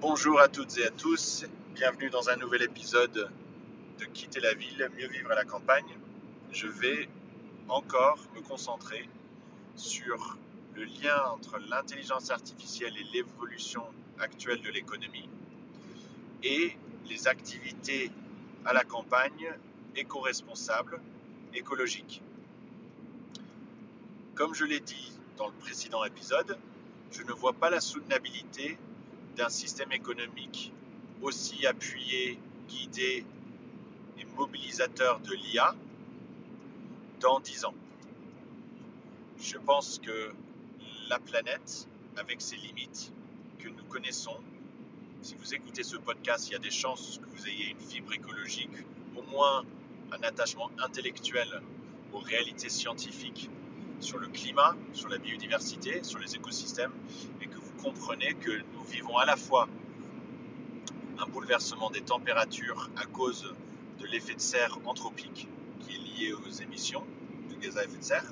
Bonjour à toutes et à tous, bienvenue dans un nouvel épisode de Quitter la ville, mieux vivre à la campagne. Je vais encore me concentrer sur le lien entre l'intelligence artificielle et l'évolution actuelle de l'économie et les activités à la campagne éco-responsables, écologiques. Comme je l'ai dit dans le précédent épisode, je ne vois pas la soutenabilité d'un système économique aussi appuyé, guidé et mobilisateur de l'IA dans 10 ans. Je pense que la planète, avec ses limites que nous connaissons, si vous écoutez ce podcast, il y a des chances que vous ayez une fibre écologique, au moins un attachement intellectuel aux réalités scientifiques sur le climat, sur la biodiversité, sur les écosystèmes, et que vous comprenez que nous vivons à la fois un bouleversement des températures à cause de l'effet de serre anthropique qui est lié aux émissions de gaz à effet de serre,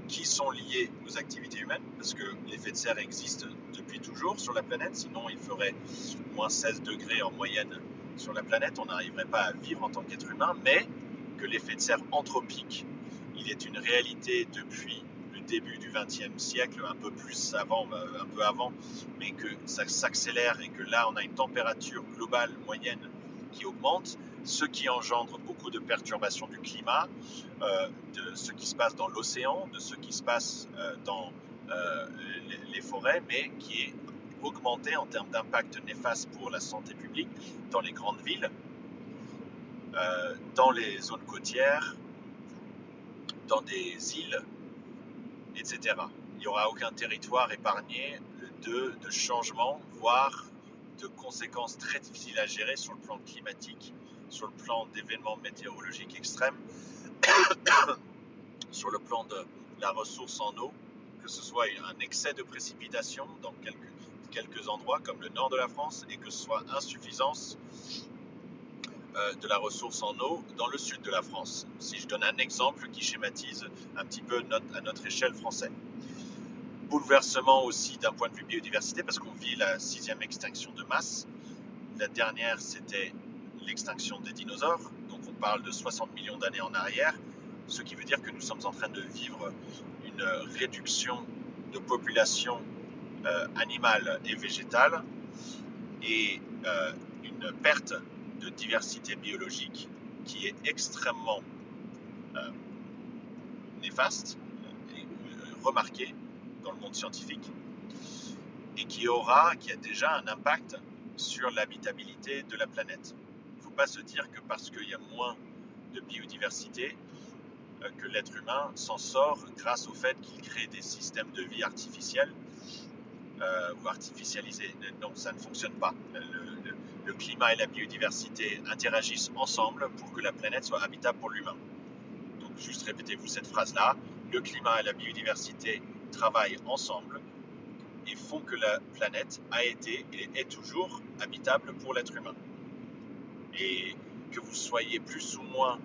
qui sont liées aux activités humaines, parce que l'effet de serre existe depuis toujours sur la planète, sinon il ferait moins 16 degrés en moyenne sur la planète, on n'arriverait pas à vivre en tant qu'être humain, mais que l'effet de serre anthropique, il est une réalité depuis le début du XXe siècle, un peu plus avant, un peu avant, mais que ça s'accélère et que là on a une température globale moyenne qui augmente, ce qui engendre beaucoup de perturbations du climat, de ce qui se passe dans l'océan, de ce qui se passe dans les forêts, mais qui est augmenté en termes d'impact néfaste pour la santé publique dans les grandes villes, dans les zones côtières, dans des îles, etc. Il n'y aura aucun territoire épargné de changements, voire de conséquences très difficiles à gérer sur le plan climatique, sur le plan d'événements météorologiques extrêmes, sur le plan de la ressource en eau, que ce soit un excès de précipitation dans quelques endroits comme le nord de la France et que ce soit insuffisance de la ressource en eau dans le sud de la France. Si je donne un exemple qui schématise un petit peu à notre échelle française. Bouleversement aussi d'un point de vue biodiversité parce qu'on vit la 6e extinction de masse. La dernière, c'était l'extinction des dinosaures, donc on parle de 60 millions d'années en arrière, ce qui veut dire que nous sommes en train de vivre une réduction de population animale et végétale et une perte de diversité biologique qui est extrêmement néfaste et remarquée dans le monde scientifique et qui a déjà un impact sur l'habitabilité de la planète. Il ne faut pas se dire que parce qu'il y a moins de biodiversité, que l'être humain s'en sort grâce au fait qu'il crée des systèmes de vie artificiels ou artificialisés. Non, ça ne fonctionne pas. Le climat et la biodiversité interagissent ensemble pour que la planète soit habitable pour l'humain. Donc juste répétez-vous cette phrase-là. Le climat et la biodiversité travaillent ensemble et font que la planète a été et est toujours habitable pour l'être humain. Et que vous soyez plus ou moins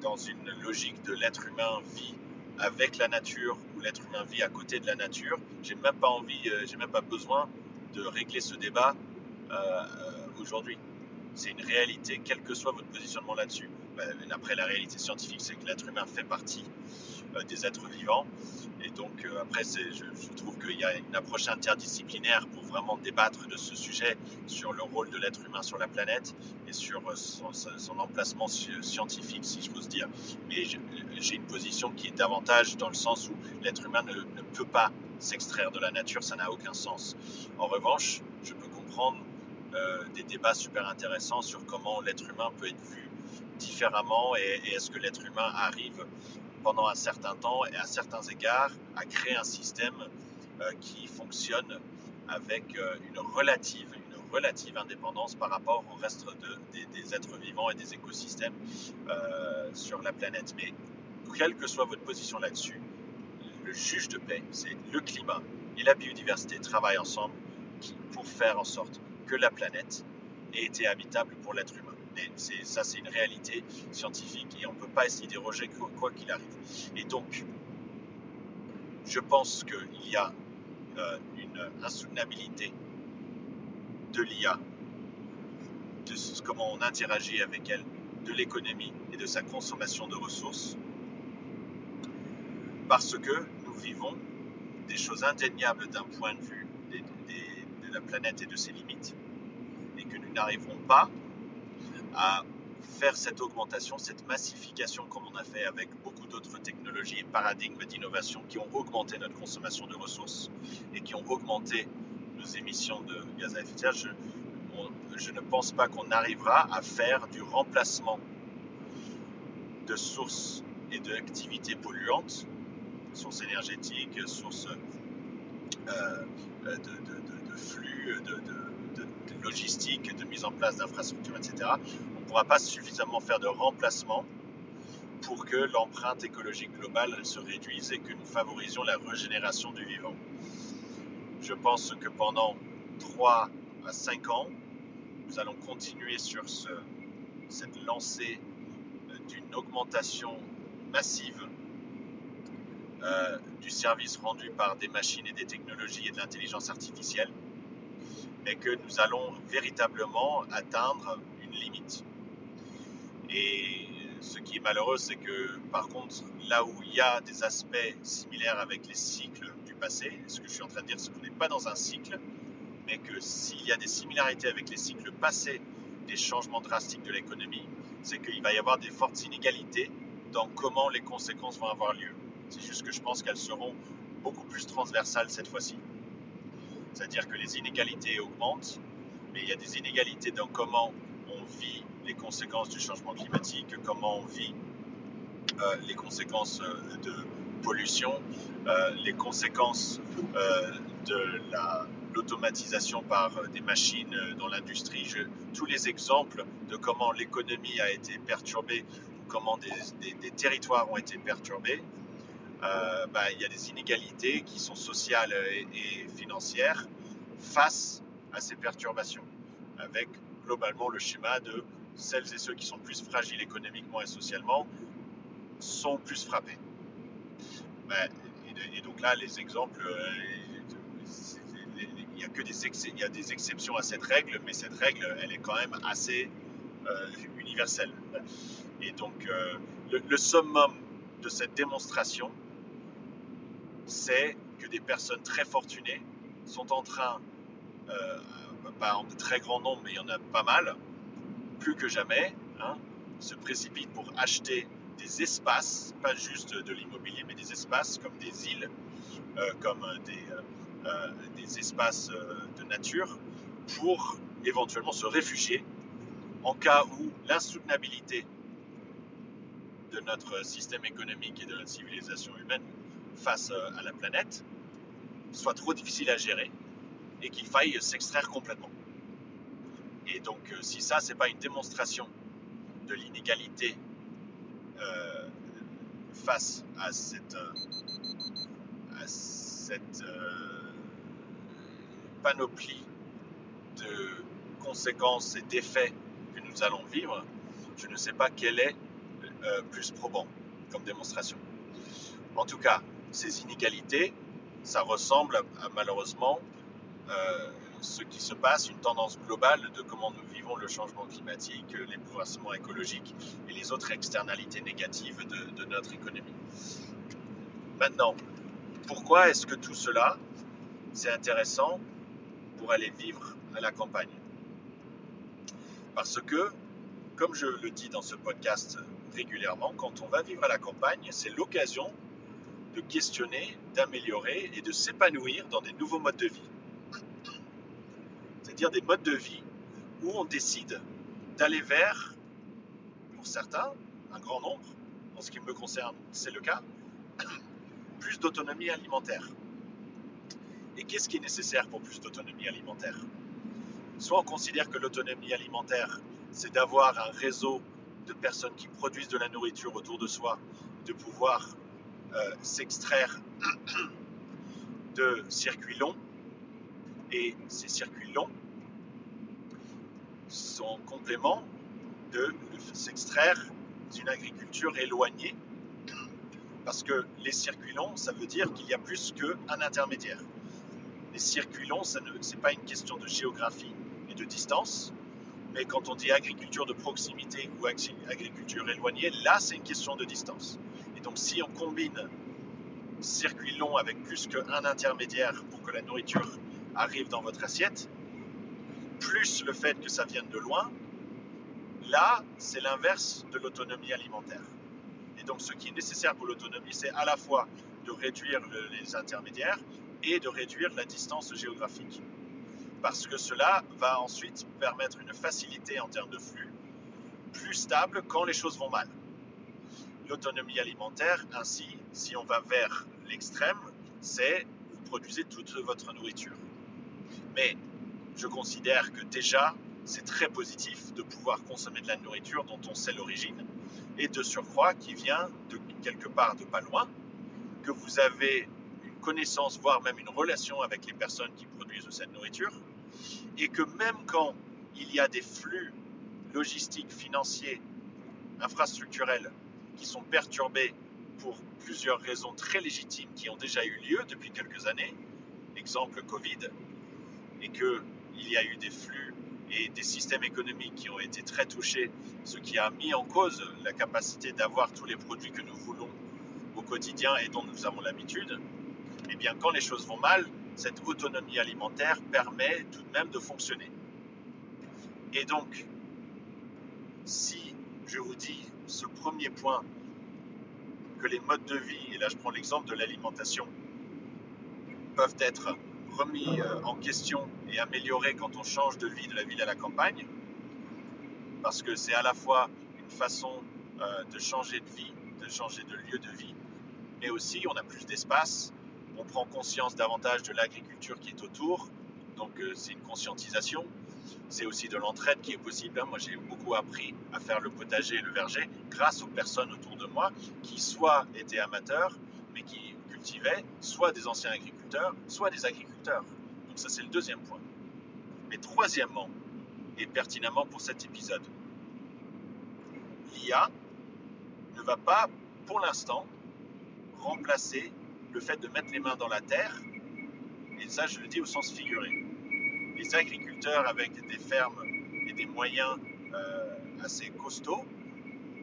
dans une logique de l'être humain vit avec la nature ou l'être humain vit à côté de la nature, j'ai même pas besoin de régler ce débat aujourd'hui. C'est une réalité, quel que soit votre positionnement là-dessus. Après, la réalité scientifique, c'est que l'être humain fait partie des êtres vivants. Et donc, après, je trouve qu'il y a une approche interdisciplinaire pour vraiment débattre de ce sujet sur le rôle de l'être humain sur la planète et sur son emplacement scientifique, si je j'ose dire. Mais j'ai une position qui est davantage dans le sens où l'être humain ne peut pas s'extraire de la nature, ça n'a aucun sens. En revanche, je peux comprendre des débats super intéressants sur comment l'être humain peut être vu différemment et est-ce que l'être humain arrive pendant un certain temps et à certains égards à créer un système qui fonctionne avec une relative indépendance par rapport au reste des êtres vivants et des écosystèmes sur la planète. Mais quelle que soit votre position là-dessus, le juge de paix, c'est le climat et la biodiversité travaillent ensemble pour faire en sorte que la planète ait été habitable pour l'être humain. Mais ça, c'est une réalité scientifique et on ne peut pas s'y déroger quoi qu'il arrive. Et donc, Je pense qu'il y a une insoutenabilité de l'IA, de comment on interagit avec elle, de l'économie et de sa consommation de ressources, parce que nous vivons des choses indéniables d'un point de vue de la planète et de ses limites, et que nous n'arriverons pas à faire cette augmentation, cette massification comme on a fait avec beaucoup d'autres technologies et paradigmes d'innovation qui ont augmenté notre consommation de ressources et qui ont augmenté nos émissions de gaz à effet de serre. Je ne pense pas qu'on arrivera à faire du remplacement de sources et d'activités polluantes, sources énergétiques, sources de flux, de logistique, de mise en place d'infrastructures, etc. On ne pourra pas suffisamment faire de remplacement pour que l'empreinte écologique globale se réduise et que nous favorisions la régénération du vivant. Je pense que pendant 3 à 5 ans, nous allons continuer sur cette lancée d'une augmentation massive du service rendu par des machines et des technologies et de l'intelligence artificielle, mais que nous allons véritablement atteindre une limite. Et ce qui est malheureux, c'est que par contre, là où il y a des aspects similaires avec les cycles du passé, ce que je suis en train de dire, c'est qu'on n'est pas dans un cycle, mais que s'il y a des similarités avec les cycles passés des changements drastiques de l'économie, c'est qu'il va y avoir des fortes inégalités dans comment les conséquences vont avoir lieu. C'est juste que je pense qu'elles seront beaucoup plus transversales cette fois-ci. C'est-à-dire que les inégalités augmentent, mais il y a des inégalités dans comment on vit les conséquences du changement climatique, comment on vit les conséquences de pollution, les conséquences de l'automatisation par des machines dans l'industrie. Tous les exemples de comment l'économie a été perturbée, ou comment des territoires ont été perturbés, il y a des inégalités qui sont sociales et financières face à ces perturbations, avec globalement le schéma de celles et ceux qui sont plus fragiles économiquement et socialement sont plus frappés. Et donc là, les exemples, il y a des exceptions à cette règle, mais cette règle, elle est quand même assez universelle. Et donc, le summum de cette démonstration, c'est que des personnes très fortunées sont en train, pas en très grand nombre, mais il y en a pas mal, plus que jamais, se précipitent pour acheter des espaces, pas juste de l'immobilier, mais des espaces comme des îles, comme des espaces de nature, pour éventuellement se réfugier en cas où l'insoutenabilité de notre système économique et de notre civilisation humaine face à la planète soit trop difficile à gérer et qu'il faille s'extraire complètement. Et donc, si ça, c'est pas une démonstration de l'inégalité face à cette panoplie de conséquences et d'effets que nous allons vivre, je ne sais pas quel est plus probant comme démonstration. En tout cas, ces inégalités, ça ressemble à malheureusement ce qui se passe, une tendance globale de comment nous vivons le changement climatique, les bouleversements écologiques et les autres externalités négatives de notre économie. Maintenant, pourquoi est-ce que tout cela, c'est intéressant pour aller vivre à la campagne? Parce que, comme je le dis dans ce podcast régulièrement, quand on va vivre à la campagne, c'est l'occasion de questionner, d'améliorer et de s'épanouir dans des nouveaux modes de vie. C'est-à-dire des modes de vie où on décide d'aller vers, pour certains, un grand nombre, en ce qui me concerne, c'est le cas, plus d'autonomie alimentaire. Et qu'est-ce qui est nécessaire pour plus d'autonomie alimentaire? Soit on considère que l'autonomie alimentaire, c'est d'avoir un réseau de personnes qui produisent de la nourriture autour de soi, de pouvoir s'extraire de circuits longs, et ces circuits longs sont complément de s'extraire d'une agriculture éloignée Parce que les circuits longs, ça veut dire qu'il y a plus qu'un intermédiaire. Les circuits longs, ce n'est pas une question de géographie et de distance, mais quand on dit agriculture de proximité ou agriculture éloignée, là c'est une question de distance. Et donc si on combine circuit long avec plus qu'un intermédiaire pour que la nourriture arrive dans votre assiette, plus le fait que ça vienne de loin, là c'est l'inverse de l'autonomie alimentaire. Et donc ce qui est nécessaire pour l'autonomie, c'est à la fois de réduire les intermédiaires et de réduire la distance géographique. Parce que cela va ensuite permettre une facilité en termes de flux, plus stable quand les choses vont mal. L'autonomie alimentaire, ainsi, si on va vers l'extrême, c'est vous produisez toute votre nourriture. Mais je considère que déjà, c'est très positif de pouvoir consommer de la nourriture dont on sait l'origine, et de surcroît qui vient de quelque part de pas loin, que vous avez une connaissance, voire même une relation avec les personnes qui produisent cette nourriture, et que même quand il y a des flux logistiques, financiers, infrastructurels qui sont perturbés pour plusieurs raisons très légitimes qui ont déjà eu lieu depuis quelques années, exemple Covid, et qu'il y a eu des flux et des systèmes économiques qui ont été très touchés, ce qui a mis en cause la capacité d'avoir tous les produits que nous voulons au quotidien et dont nous avons l'habitude, et bien quand les choses vont mal, cette autonomie alimentaire permet tout de même de fonctionner. Et donc, si je vous dis ce premier point, que les modes de vie, et là je prends l'exemple de l'alimentation, peuvent être remis en question et améliorés quand on change de vie de la ville à la campagne, parce que c'est à la fois une façon de changer de vie, de changer de lieu de vie, mais aussi on a plus d'espace, on prend conscience davantage de l'agriculture qui est autour, donc c'est une conscientisation. C'est aussi de l'entraide qui est possible. Moi, j'ai beaucoup appris à faire le potager et le verger grâce aux personnes autour de moi qui soit étaient amateurs, mais qui cultivaient, soit des anciens agriculteurs, soit des agriculteurs. Donc ça, c'est le deuxième point. Mais troisièmement, et pertinemment pour cet épisode, l'IA ne va pas, pour l'instant, remplacer le fait de mettre les mains dans la terre, et ça, je le dis au sens figuré. Les agriculteurs avec des fermes et des moyens assez costauds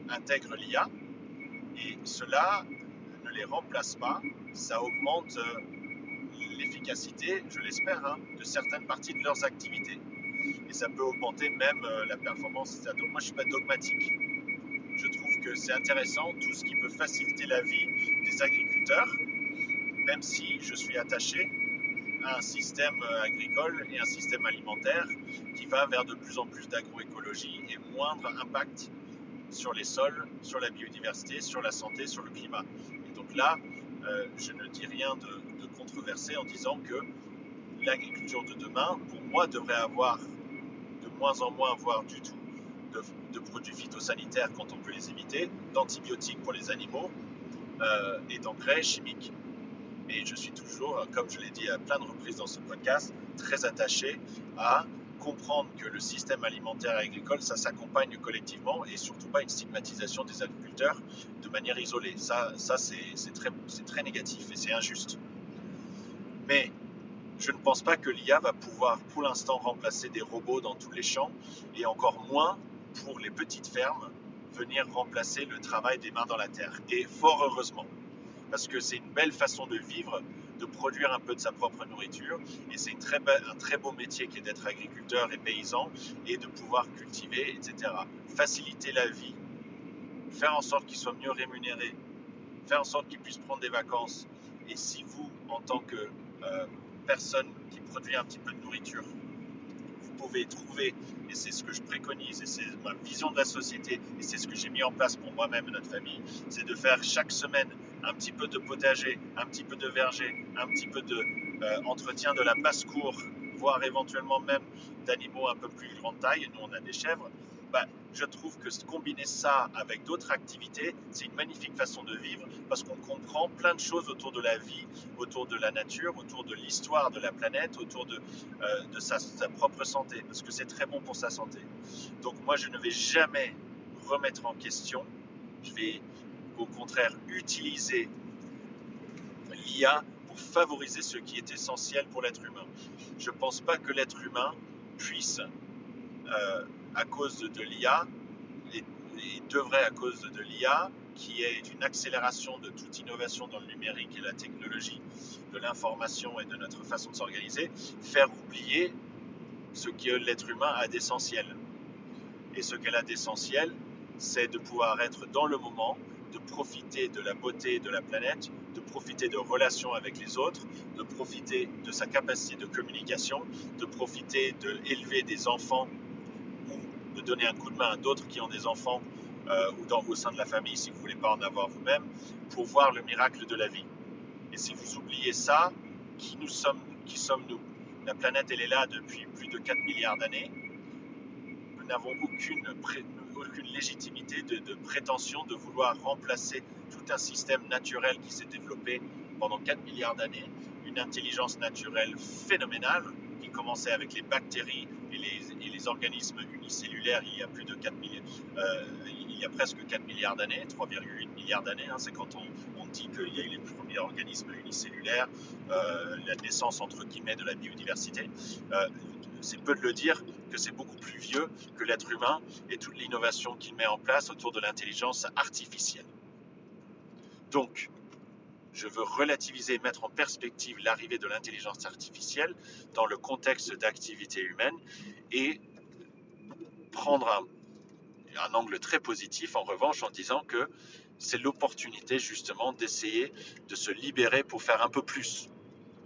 intègrent l'IA et cela ne les remplace pas, ça augmente l'efficacité, je l'espère, de certaines parties de leurs activités. Et ça peut augmenter même la performance. Donc moi je ne suis pas dogmatique. Je trouve que c'est intéressant tout ce qui peut faciliter la vie des agriculteurs, même si je suis attaché à un système agricole et un système alimentaire qui va vers de plus en plus d'agroécologie et moindre impact sur les sols, sur la biodiversité, sur la santé, sur le climat. Et donc là, je ne dis rien de controversé en disant que l'agriculture de demain, pour moi, devrait avoir de moins en moins, voire du tout, de produits phytosanitaires quand on peut les éviter, d'antibiotiques pour les animaux et d'engrais chimiques. Mais je suis toujours, comme je l'ai dit à plein de reprises dans ce podcast, très attaché à comprendre que le système alimentaire et agricole, ça s'accompagne collectivement et surtout pas une stigmatisation des agriculteurs de manière isolée. Ça c'est très négatif et c'est injuste. Mais je ne pense pas que l'IA va pouvoir pour l'instant remplacer des robots dans tous les champs et encore moins pour les petites fermes venir remplacer le travail des mains dans la terre. Et fort heureusement. Parce que c'est une belle façon de vivre, de produire un peu de sa propre nourriture, et c'est un très beau métier qui est d'être agriculteur et paysan, et de pouvoir cultiver, etc. Faciliter la vie, faire en sorte qu'ils soient mieux rémunérés, faire en sorte qu'ils puissent prendre des vacances, et si vous, en tant que personne qui produit un petit peu de nourriture, vous pouvez trouver, et c'est ce que je préconise, et c'est ma vision de la société, et c'est ce que j'ai mis en place pour moi-même et notre famille, c'est de faire chaque semaine un petit peu de potager, un petit peu de verger, un petit peu d'entretien de la basse-cour, voire éventuellement même d'animaux un peu plus grande taille. Nous, on a des chèvres. Je trouve que combiner ça avec d'autres activités, c'est une magnifique façon de vivre parce qu'on comprend plein de choses autour de la vie, autour de la nature, autour de l'histoire de la planète, autour de sa propre santé, parce que c'est très bon pour sa santé. Donc moi, je ne vais jamais remettre en question, je vais au contraire utiliser l'IA pour favoriser ce qui est essentiel pour l'être humain. Je ne pense pas que l'être humain puisse, à cause de l'IA, et devrait à cause de l'IA, qui est une accélération de toute innovation dans le numérique et la technologie, de l'information et de notre façon de s'organiser, faire oublier ce que l'être humain a d'essentiel. Et ce qu'elle a d'essentiel, c'est de pouvoir être dans le moment, de profiter de la beauté de la planète, de profiter de relations avec les autres, de profiter de sa capacité de communication, de profiter d'élever des enfants ou de donner un coup de main à d'autres qui ont des enfants ou au sein de la famille, si vous ne voulez pas en avoir vous-même, pour voir le miracle de la vie. Et si vous oubliez ça, qui sommes-nous? La planète, elle est là depuis plus de 4 milliards d'années. Nous n'avons aucune légitimité de prétention de vouloir remplacer tout un système naturel qui s'est développé pendant 4 milliards d'années, une intelligence naturelle phénoménale qui commençait avec les bactéries et les organismes unicellulaires il y a plus de 4 milliards, il y a presque 4 milliards d'années, 3,8 milliards d'années, c'est quand on dit qu'il y a eu les premiers organismes unicellulaires, la naissance entre guillemets de la biodiversité. C'est peu de le dire que c'est beaucoup plus vieux que l'être humain et toute l'innovation qu'il met en place autour de l'intelligence artificielle. Donc, je veux relativiser et mettre en perspective l'arrivée de l'intelligence artificielle dans le contexte d'activité humaine et prendre un angle très positif en revanche en disant que c'est l'opportunité justement d'essayer de se libérer pour faire un peu plus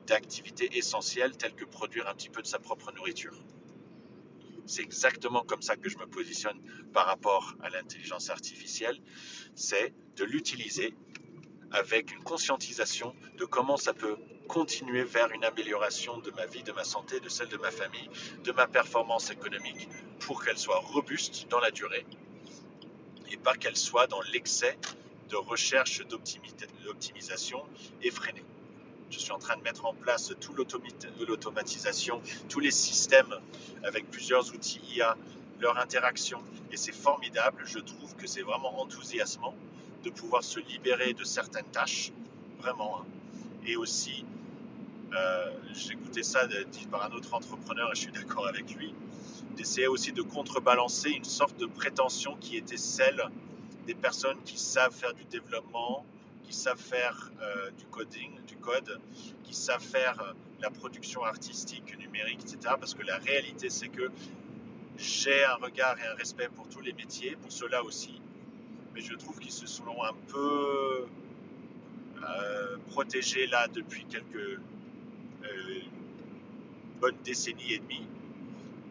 d'activités essentielles telles que produire un petit peu de sa propre nourriture. C'est exactement comme ça que je me positionne par rapport à l'intelligence artificielle, c'est de l'utiliser avec une conscientisation de comment ça peut continuer vers une amélioration de ma vie, de ma santé, de celle de ma famille, de ma performance économique, pour qu'elle soit robuste dans la durée et pas qu'elle soit dans l'excès de recherche d'optimisation effrénée. Je suis en train de mettre en place toute l'automatisation, tous les systèmes avec plusieurs outils IA, leur interaction. Et c'est formidable, je trouve que c'est vraiment enthousiasmant de pouvoir se libérer de certaines tâches, vraiment. Et aussi, j'ai écouté ça dit par un autre entrepreneur et je suis d'accord avec lui, d'essayer aussi de contrebalancer une sorte de prétention qui était celle des personnes qui savent faire du développement, qui savent faire du code, qui savent faire la production artistique, numérique, etc. Parce que la réalité, c'est que j'ai un regard et un respect pour tous les métiers, pour ceux-là aussi, mais je trouve qu'ils se sont un peu protégés là depuis quelques bonnes décennies et demie.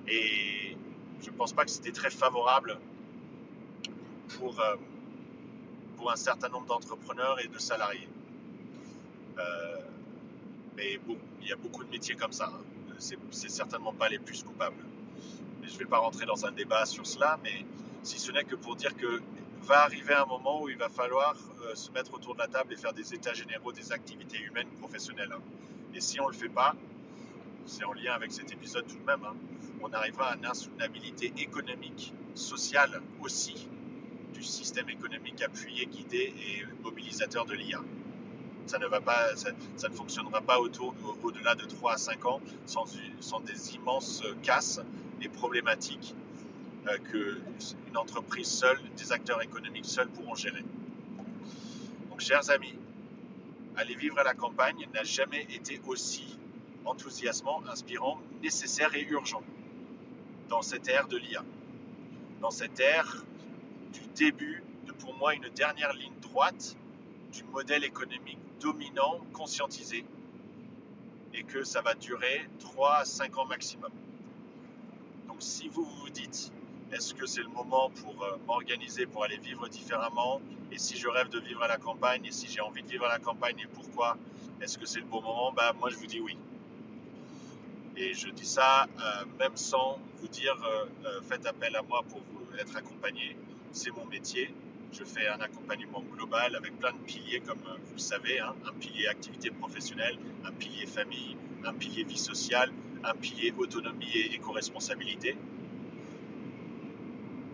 Et je ne pense pas que c'était très favorable pour un certain nombre d'entrepreneurs et de salariés. Mais bon, il y a beaucoup de métiers comme ça. C'est certainement pas les plus coupables. Et je ne vais pas rentrer dans un débat sur cela, mais si ce n'est que pour dire que va arriver un moment où il va falloir se mettre autour de la table et faire des états généraux des activités humaines professionnelles. Et si on ne le fait pas, c'est en lien avec cet épisode tout de même, on arrivera à une insoutenabilité économique, sociale aussi, du système économique appuyé, guidé et mobilisateur de l'IA. Ça ne fonctionnera pas au-delà de 3 à 5 ans sans des immenses casses et problématiques qu'une entreprise seule, des acteurs économiques seuls pourront gérer. Donc, chers amis, aller vivre à la campagne n'a jamais été aussi enthousiasmant, inspirant, nécessaire et urgent dans cette ère de l'IA, dans cette ère du début de, pour moi, une dernière ligne droite du modèle économique dominant, conscientisé, et que ça va durer 3 à 5 ans maximum. Donc si vous vous dites, est-ce que c'est le moment pour m'organiser, pour aller vivre différemment, et si je rêve de vivre à la campagne, et si j'ai envie de vivre à la campagne, et pourquoi, est-ce que c'est le bon moment? Moi je vous dis oui. Et je dis ça même sans vous dire faites appel à moi pour vous être accompagné, c'est mon métier. Je fais un accompagnement global avec plein de piliers comme vous le savez, un pilier activité professionnelle, un pilier famille, un pilier vie sociale, un pilier autonomie et éco-responsabilité.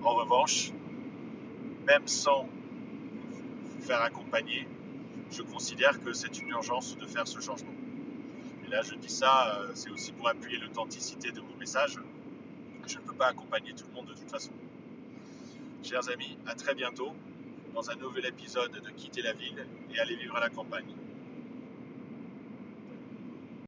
En revanche, même sans faire accompagner, je considère que c'est une urgence de faire ce changement. Et là, je dis ça, c'est aussi pour appuyer l'authenticité de mon message. Je ne peux pas accompagner tout le monde de toute façon. Chers amis, à très bientôt dans un nouvel épisode de Quitter la ville et aller vivre à la campagne.